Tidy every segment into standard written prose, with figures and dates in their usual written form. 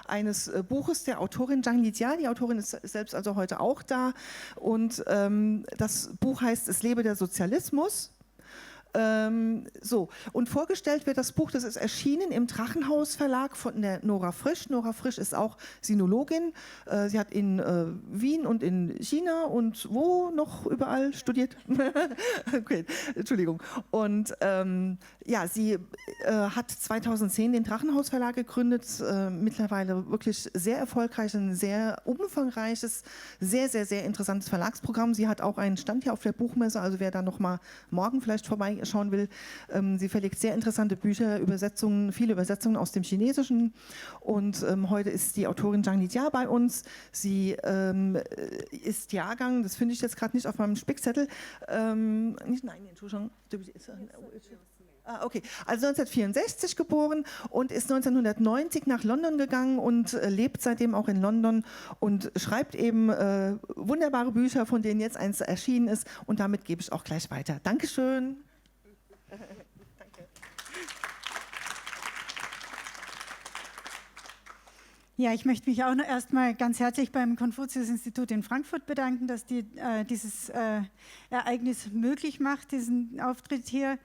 eines Buches der Autorin Zhang Lijia. Die Autorin ist selbst also heute auch da. Und das Buch heißt Es lebe der Sozialismus. So, und vorgestellt wird das Buch, das ist erschienen im Drachenhaus Verlag von der Nora Frisch. Nora Frisch ist auch Sinologin. Sie hat in Wien und in China und wo noch überall studiert. Okay, Entschuldigung. Und ja, sie hat 2010 den Drachenhaus Verlag gegründet. Mittlerweile wirklich sehr erfolgreich, ein sehr umfangreiches, sehr, sehr, sehr interessantes Verlagsprogramm. Sie hat auch einen Stand hier auf der Buchmesse, also wer da noch mal morgen vielleicht vorbeischauen will. Sie verlegt sehr interessante Bücher, Übersetzungen, viele Übersetzungen aus dem Chinesischen. Und heute ist die Autorin Zhang Lijia bei uns. Sie ist Jahrgang, das finde ich jetzt gerade nicht auf meinem Spickzettel. Entschuldigung. Okay, also 1964 geboren und ist 1990 nach London gegangen und lebt seitdem auch in London und schreibt eben wunderbare Bücher, von denen jetzt eins erschienen ist. Und damit gebe ich auch gleich weiter. Dankeschön. Danke. Ja, ich möchte mich auch noch erstmal ganz herzlich beim Konfuzius-Institut in Frankfurt bedanken, dass die dieses Ereignis möglich macht, diesen Auftritt hier.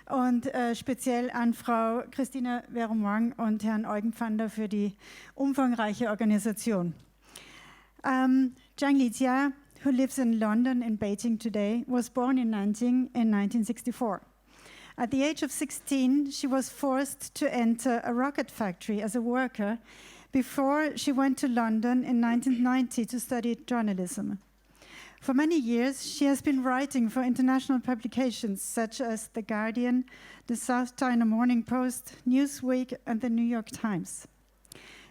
Und speziell an Frau Christina Verumwang und Herrn Eugen Pfander für die umfangreiche Organisation. Zhang Lijia, who lives in London and Beijing today, was born in Nanjing in 1964. At the age of 16, she was forced to enter a rocket factory as a worker before she went to London in 1990 to study journalism. For many years, she has been writing for international publications such as The Guardian, the South China Morning Post, Newsweek, and the New York Times.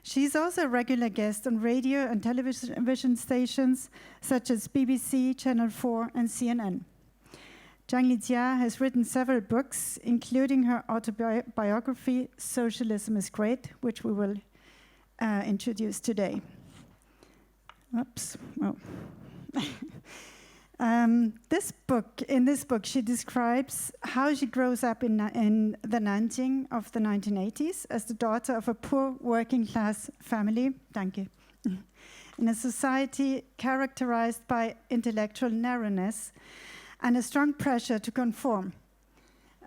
She is also a regular guest on radio and television stations such as BBC, Channel 4, and CNN. Zhang Lijia has written several books, including her autobiography, Socialism is Great, which we will introduce today. Oops. Oh. In this book, she describes how she grows up in the Nanjing of the 1980s as the daughter of a poor working-class family. Danke. In a society characterized by intellectual narrowness and a strong pressure to conform.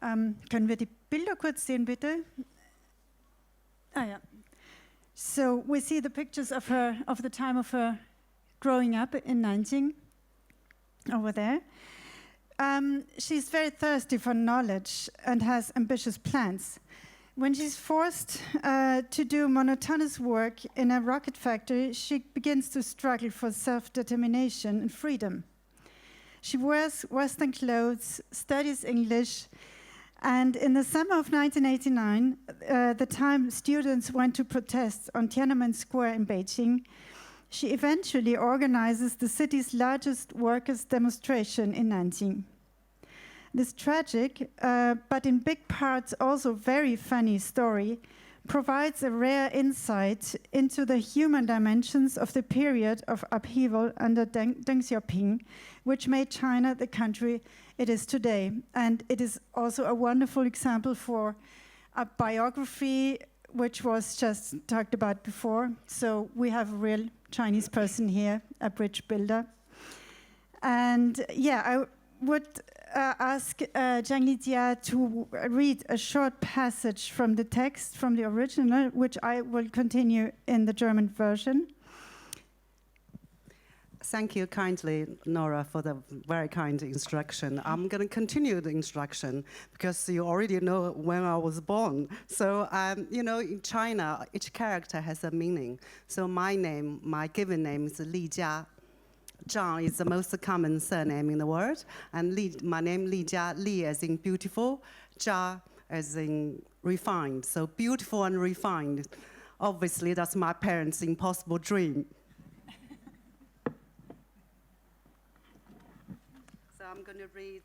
Können wir die Bilder kurz sehen, bitte? Ah, ja. So we see the pictures of her, of the time of her growing up in Nanjing, over there. She's very thirsty for knowledge and has ambitious plans. When she's forced to do monotonous work in a rocket factory, she begins to struggle for self-determination and freedom. She wears Western clothes, studies English, and in the summer of 1989, the time students went to protest on Tiananmen Square in Beijing, she eventually organizes the city's largest workers' demonstration in Nanjing. This tragic, but in big parts also very funny story, provides a rare insight into the human dimensions of the period of upheaval under Deng Xiaoping, which made China the country it is today. And it is also a wonderful example for a biography which was just talked about before. So we have a real Chinese person here, a bridge builder. And yeah, I would ask Zhang Lijia to read a short passage from the text, from the original, which I will continue in the German version. Thank you kindly, Nora, for the very kind instruction. I'm going to continue the instruction because you already know when I was born. So, you know, in China, each character has a meaning. So my name, my given name is Lijia Zhang is the most common surname in the world. And my name Lijia, Li as in beautiful, Jia as in refined. So beautiful and refined. Obviously, that's my parents' impossible dream. So I'm going to read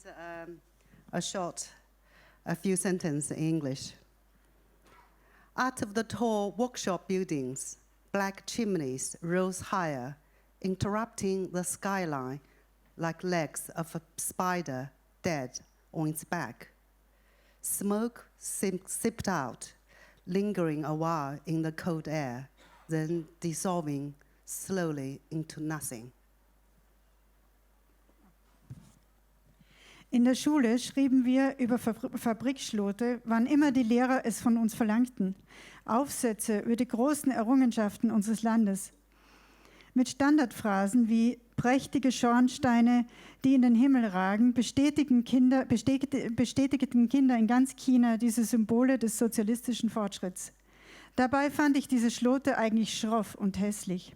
a few sentences in English. Out of the tall workshop buildings, black chimneys rose higher, interrupting the skyline like legs of a spider dead on its back. Smoke sipped out, lingering a while in the cold air, then dissolving slowly into nothing. In der Schule schrieben wir über Fabrikschlote, wann immer die Lehrer es von uns verlangten. Aufsätze über die großen Errungenschaften unseres Landes. Mit Standardphrasen wie prächtige Schornsteine, die in den Himmel ragen, bestätigten Kinder in ganz China diese Symbole des sozialistischen Fortschritts. Dabei fand ich diese Schlote eigentlich schroff und hässlich.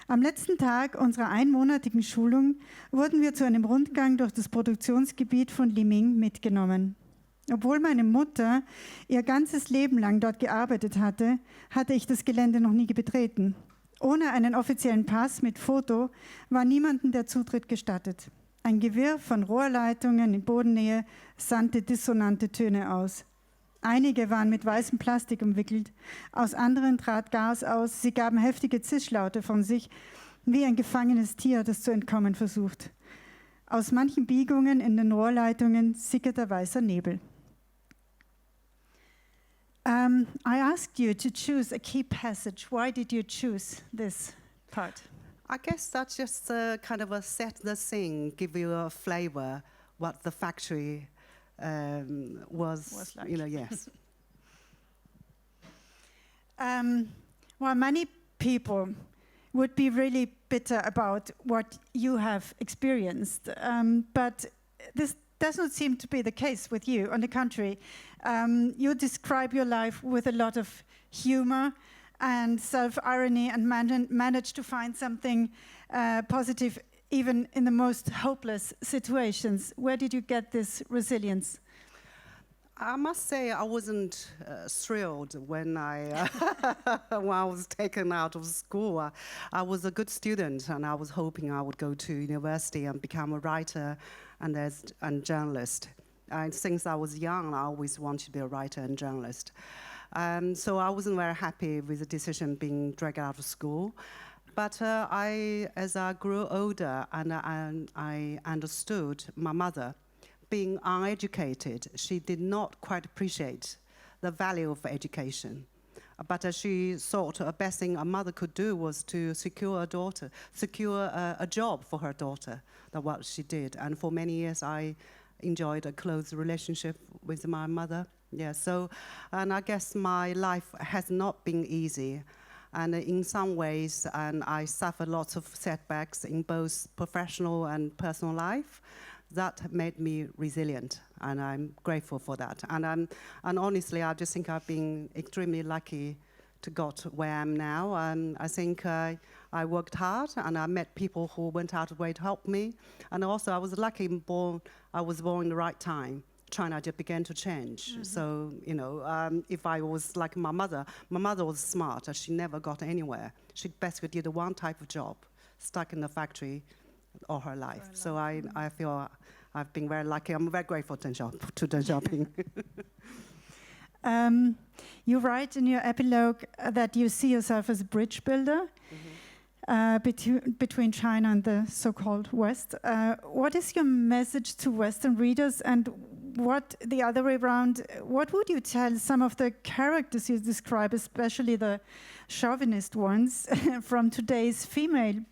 Am letzten Tag unserer einmonatigen Schulung wurden wir zu einem Rundgang durch das Produktionsgebiet von Liming mitgenommen. Obwohl meine Mutter ihr ganzes Leben lang dort gearbeitet hatte, hatte ich das Gelände noch nie betreten. Ohne einen offiziellen Pass mit Foto war niemandem der Zutritt gestattet. Ein Gewirr von Rohrleitungen in Bodennähe sandte dissonante Töne aus. Einige waren mit weißem Plastik umwickelt, aus anderen trat Gas aus, sie gaben heftige Zischlaute von sich, wie ein gefangenes Tier, das zu entkommen versucht. Aus manchen Biegungen in den Rohrleitungen sickerte weißer Nebel. I asked you to choose a key passage. Why did you choose this part? I guess that's just kind of a set the scene, give you a flavor what the factory was like. Yes. Well, many people would be really bitter about what you have experienced, but this does not seem to be the case with you. On the contrary, you describe your life with a lot of humor and self-irony and manage to find something positive even in the most hopeless situations. Where did you get this resilience? I must say I wasn't thrilled when I was taken out of school. I was a good student and I was hoping I would go to university and become a writer and journalist. And since I was young, I always wanted to be a writer and journalist. So I wasn't very happy with the decision being dragged out of school. But as I grew older and I understood my mother, being uneducated, she did not quite appreciate the value of education. But she thought the best thing a mother could do was to secure a job for her daughter. That's what she did. And for many years, I enjoyed a close relationship with my mother. Yeah, and I guess my life has not been easy. And in some ways, I suffered lots of setbacks in both professional and personal life. That made me resilient, and I'm grateful for that. And honestly, I just think I've been extremely lucky to got where I am now. And I think I worked hard, and I met people who went out of the way to help me. And also, I was lucky I was born in the right time. China just began to change. Mm-hmm. So, if I was like my mother was smart, and she never got anywhere. She basically did one type of job, stuck in the factory all her life. So I feel I've been very lucky. I'm very grateful to the shopping. You write in your epilogue that you see yourself as a bridge builder between China and the so-called West. What is your message to Western readers, and what the other way around? What would you tell some of the characters you describe, especially the chauvinist ones, from today's female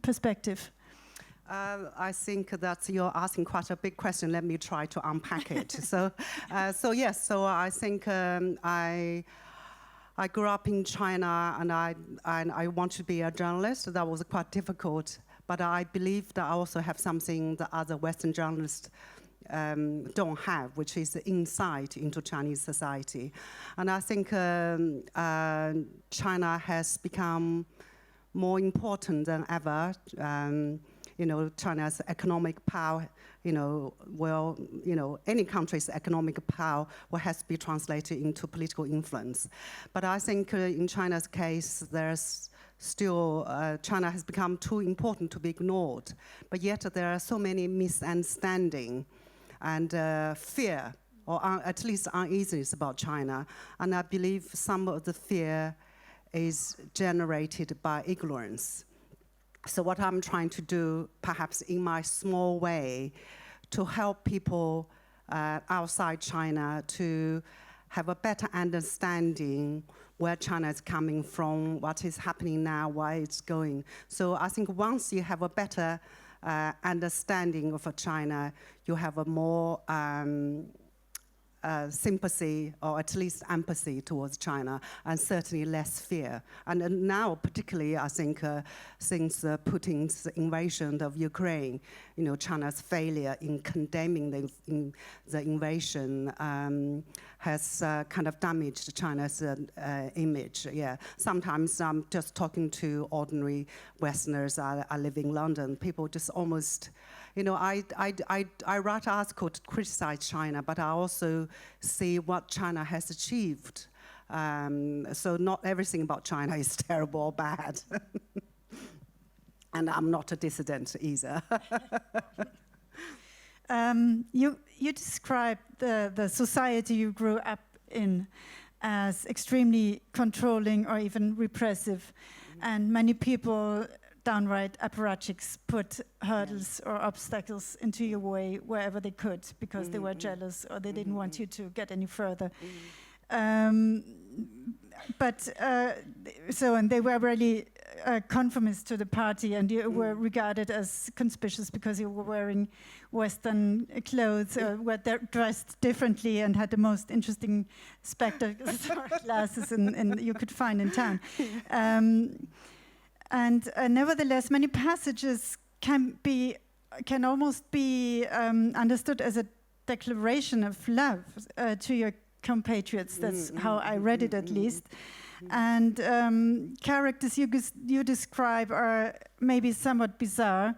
perspective? I think that you're asking quite a big question. Let me try to unpack it. So I think I grew up in China, and I wanted to be a journalist. That was quite difficult, but I believe that I also have something that other Western journalists don't have, which is the insight into Chinese society. And I think China has become more important than ever. China's economic power, any country's economic power has to be translated into political influence. But I think in China's case, there's still, China has become too important to be ignored. But yet there are so many misunderstandings and fear, or at least uneasiness about China. And I believe some of the fear is generated by ignorance. So what I'm trying to do, perhaps in my small way, to help people outside China to have a better understanding where China is coming from, what is happening now, why it's going. So I think once you have a better understanding of China, you have a more sympathy or at least empathy towards China, and certainly less fear. And now, particularly, I think since Putin's invasion of Ukraine, China's failure in condemning the invasion has kind of damaged China's image. Yeah, sometimes I'm just talking to ordinary Westerners. I live in London. People just almost. I write articles to criticize China, but I also see what China has achieved. So not everything about China is terrible or bad. And I'm not a dissident either. You describe the society you grew up in as extremely controlling or even repressive, and many people downright apparatchiks put hurdles or obstacles into your way wherever they could because they were jealous or they didn't want you to get any further. And they were really conformist to the party, and you were regarded as conspicuous because you were wearing Western clothes, were dressed differently, and had the most interesting spectacles or glasses you could find in town. And nevertheless, many passages can almost be understood as a declaration of love to your compatriots. That's how I read it, at least. And characters you describe are maybe somewhat bizarre,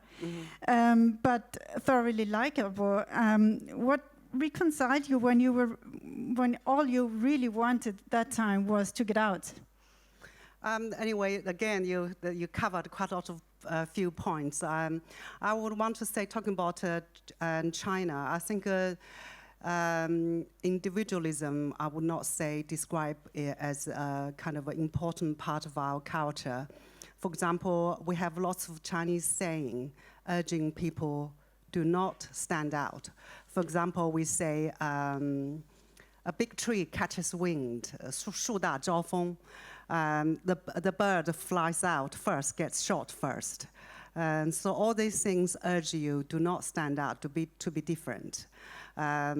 but thoroughly likable. What reconciled you when all you really wanted that time was to get out? Anyway, again, you covered quite a lot of few points. I would want to say, talking about China, I think individualism, I would not say describe it as a kind of an important part of our culture. For example, we have lots of Chinese saying urging people do not stand out. For example, we say a big tree catches wind, 树大招风. The bird flies out first, gets shot first. And so all these things urge you, do not stand out, to be different. But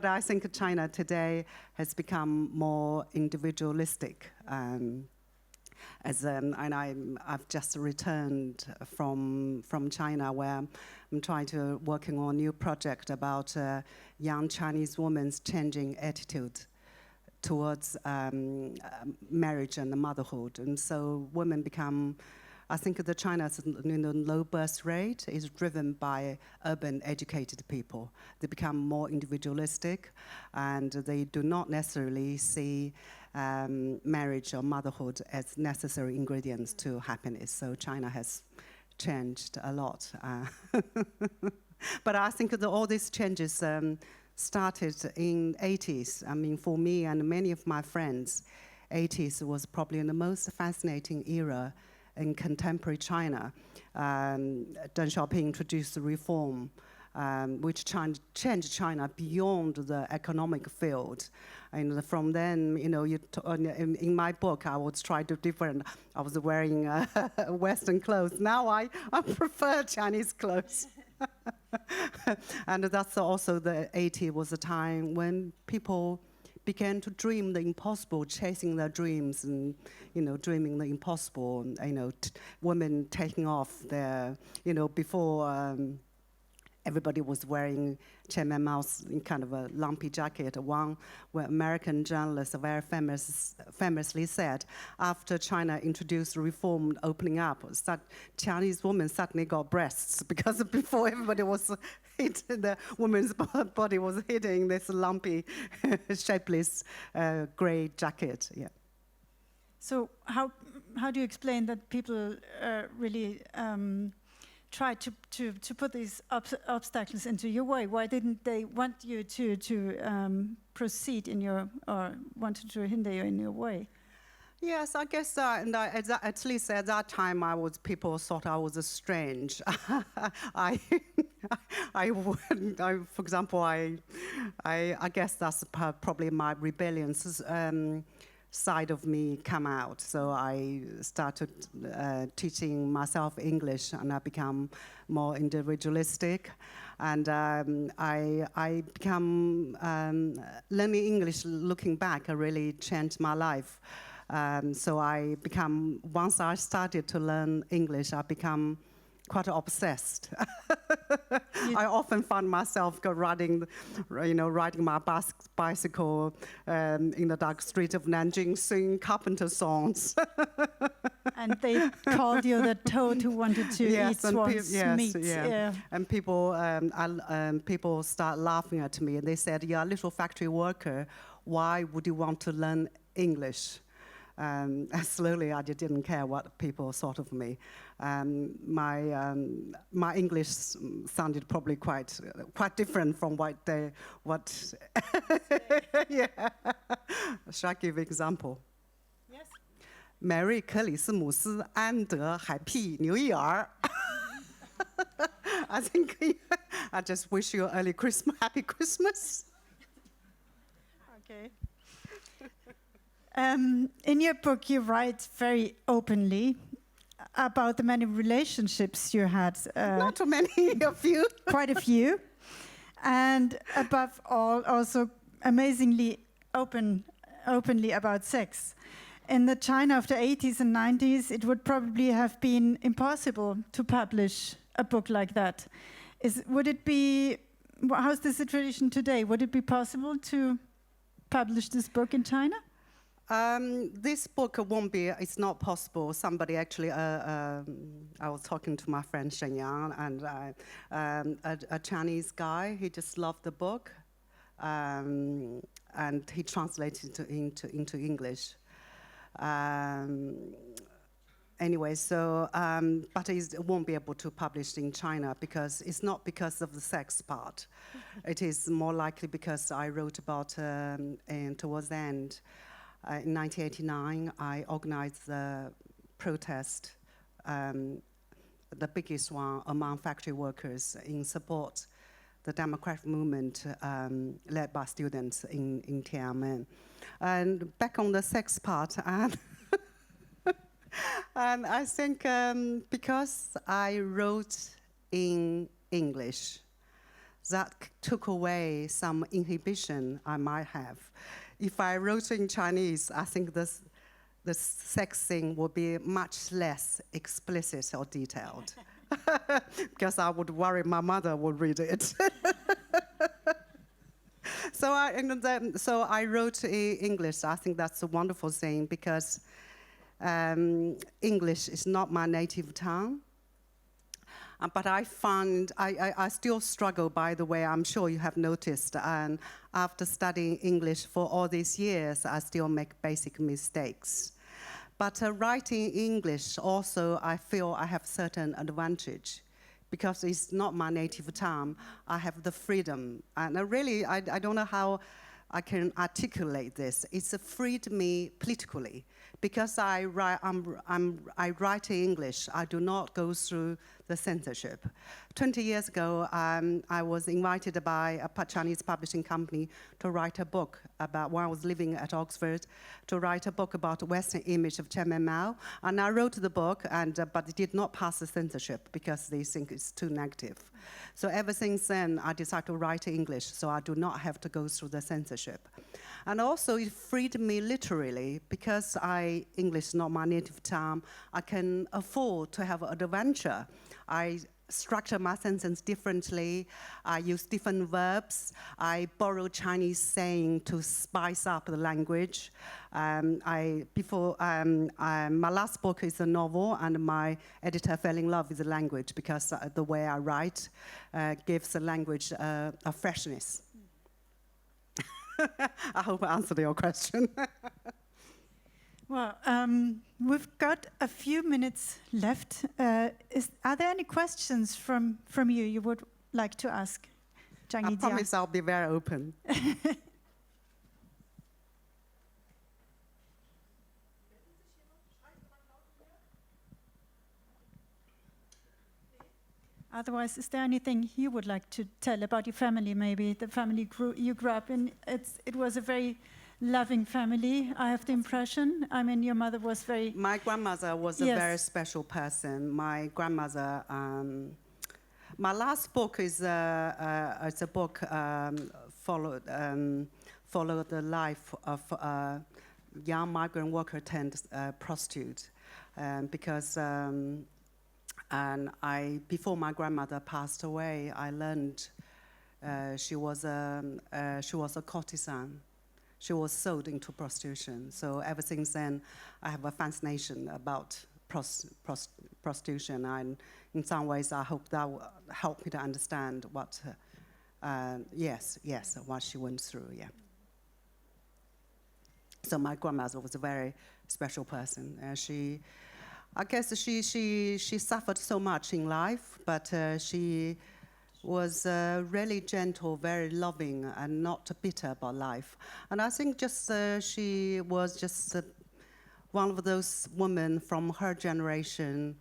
I think China today has become more individualistic. And I've just returned from China, where I'm trying to working on a new project about young Chinese women's changing attitude towards marriage and motherhood. And so women become, I think the China's low birth rate is driven by urban educated people. They become more individualistic, and they do not necessarily see marriage or motherhood as necessary ingredients to happiness. So China has changed a lot. But I think that all these changes started in 80s. I mean, for me and many of my friends, 80s was probably the most fascinating era in contemporary China. Deng Xiaoping introduced the reform, which changed China beyond the economic field. And from then, in my book, I was trying to different. I was wearing Western clothes. Now I prefer Chinese clothes. And that's also the 80s was a time when people began to dream the impossible, chasing their dreams, and dreaming the impossible. Women taking off their, before everybody was wearing Chairman Mao's kind of a lumpy jacket. One where American journalist very famously said, after China introduced reform opening up, Chinese women suddenly got breasts, because before everybody was the woman's body was hidden this lumpy, shapeless gray jacket. Yeah. So how do you explain that people really try to put these obstacles into your way? Why didn't they want you to proceed in your, or wanted to hinder you in your way? Yes, I guess at least at that time, people thought I was strange. I, for example, I guess that's probably my rebellious side of me come out. So I started teaching myself English, and I become more individualistic. And I become learning English. Looking back, really changed my life. So once I started to learn English, I become quite obsessed. I often find myself riding my bicycle in the dark street of Nanjing, singing carpenter songs. And they called you the toad who wanted to eat swan's meat. Yeah. And people start laughing at me, and they said, "You're a little factory worker. Why would you want to learn English?" Slowly, I just didn't care what people thought of me. My English sounded probably quite different from what. Yeah. Shall I give an example? Yes. Merry 克里斯姆斯安德 Happy New Year. I think I just wish you early Christmas, Happy Christmas. Okay. In your book, you write very openly about the many relationships you had. Not too many of you. Quite a few. And above all, also amazingly openly about sex. In the China of the 80s and 90s, it would probably have been impossible to publish a book like that. How's the situation today? Would it be possible to publish this book in China? This book won't be, it's not possible. Somebody actually, I was talking to my friend Shen Yang, and a Chinese guy, he just loved the book, and he translated it into English. Anyway, so, but it won't be able to publish in China because it's not because of the sex part. It is more likely because I wrote about, and towards the end, in 1989, I organized the protest, the biggest one among factory workers in support the democratic movement led by students in Tiananmen. And back on the sex part, and I think because I wrote in English, that took away some inhibition I might have. If I wrote in Chinese, I think the sex thing would be much less explicit or detailed. Because I would worry my mother would read it. So I wrote in English. I think that's a wonderful thing because English is not my native tongue. But I still struggle, by the way, I'm sure you have noticed, and after studying English for all these years, I still make basic mistakes. But writing English also, I feel I have certain advantage because it's not my native tongue. I have the freedom, and really, I don't know how I can articulate this. It's freed me politically because I write in English. I do not go through the censorship. 20 years ago, I was invited by a Chinese publishing company to write a book about, when I was living at Oxford, to write a book about the Western image of Chairman Mao. And I wrote the book, but it did not pass the censorship because they think it's too negative. So ever since then, I decided to write in English, so I do not have to go through the censorship. And also, it freed me literally because English is not my native tongue. I can afford to have an adventure. I structure my sentence differently. I use different verbs. I borrow Chinese saying to spice up the language. My last book is a novel, and my editor fell in love with the language because the way I write gives the language a freshness. I hope I answered your question. Well, we've got a few minutes left. Are there any questions from you would like to ask Zhang Lijia? I promise I'll be very open. Otherwise, is there anything you would like to tell about your family? Maybe the family you grew up in. It was a very loving family. I have the impression. I mean, your mother was very. My grandmother was a very special person. My grandmother. My last book is a book followed the life of a young migrant worker turned prostitute, because. And before my grandmother passed away, I learned she was a courtesan. She was sold into prostitution. So ever since then, I have a fascination about prostitution. And in some ways, I hope that will help me to understand what, what she went through. Yeah. So my grandmother was a very special person. I guess she suffered so much in life, but she was really gentle, very loving, and not bitter about life. And I think just she was just one of those women from her generation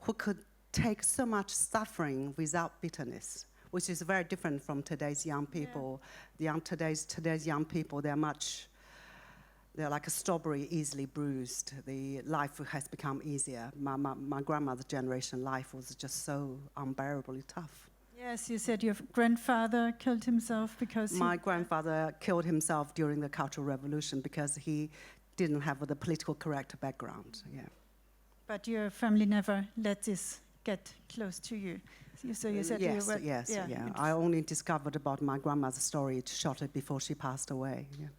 who could take so much suffering without bitterness, which is very different from today's young people. Yeah. Today's young people, they're like a strawberry, easily bruised. The life has become easier. My grandmother's generation, life was just so unbearably tough. Yes, you said your grandfather killed himself because my grandfather killed himself during the Cultural Revolution because he didn't have the political correct background. Yeah. But your family never let this get close to you. So you said yes, you were, yes. I only discovered about my grandmother's story shortly before she passed away. Yeah.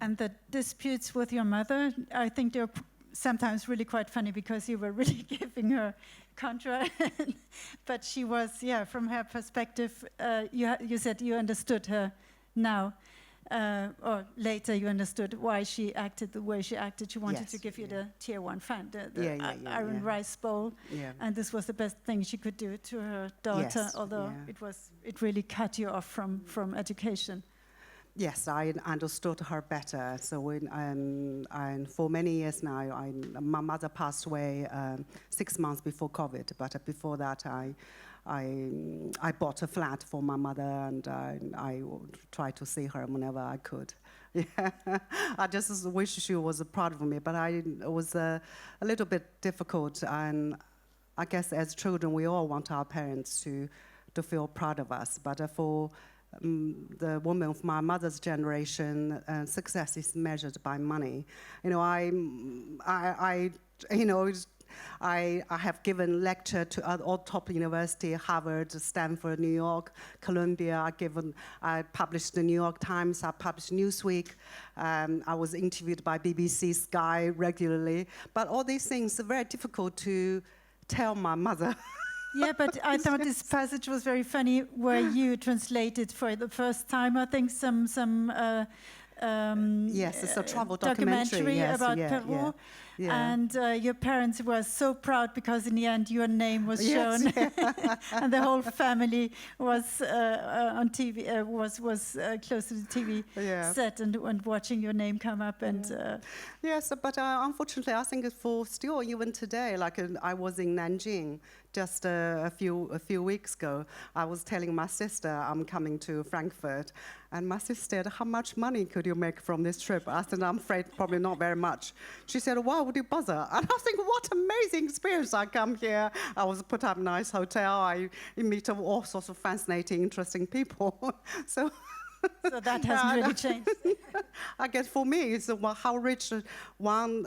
And the disputes with your mother, I think they're sometimes really quite funny because you were really giving her contra. But she was, from her perspective, you said you understood her now, or later you understood why she acted the way she acted. She wanted to give you the tier 1 fan, the iron rice bowl. Yeah. And this was the best thing she could do to her daughter, although it really cut you off from education. Yes, I understood her better. So and for many years now, my mother passed away 6 months before COVID. But before that, I bought a flat for my mother, and I would try to see her whenever I could. Yeah, I just wish she was proud of me, but it was a little bit difficult. And I guess as children, we all want our parents to feel proud of us. But for the woman of my mother's generation, success is measured by money. I have given lecture to all top university, Harvard, Stanford, New York, Columbia. I published the New York Times. I published Newsweek. I was interviewed by BBC Sky regularly. But all these things are very difficult to tell my mother. Yeah, but I thought this passage was very funny, where you translated for the first time, I think, some yes, it's a travel documentary about Peru. Yeah. And your parents were so proud because in the end your name was shown, and the whole family was on TV, was close to the TV set and watching your name come up. And yes, but unfortunately, I think for still even today, like I was in Nanjing just a few weeks ago. I was telling my sister I'm coming to Frankfurt, and my sister said, "How much money could you make from this trip?" I said, "I'm afraid probably not very much." She said, "Why would you bother?" And I think, what amazing experience. I come here, I was put up in a nice hotel, I meet all sorts of fascinating, interesting people. So that hasn't really changed. I guess for me, it's how rich one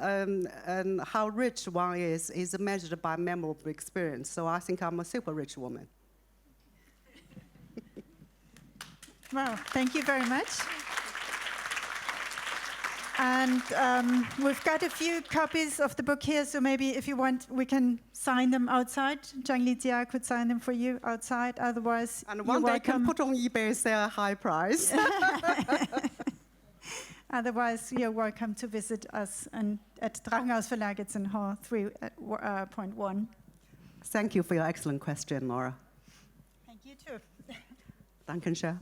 is measured by memorable experience. So I think I'm a super rich woman. Well, thank you very much. And we've got a few copies of the book here, so maybe if you want, we can sign them outside. Zhang Lijia could sign them for you outside, otherwise and one day can put on eBay, say a high price. Otherwise, you're welcome to visit us at Drachenhaus Verlag. It's in Hall 3.1. Thank you for your excellent question, Laura. Thank you too. Dankeschön.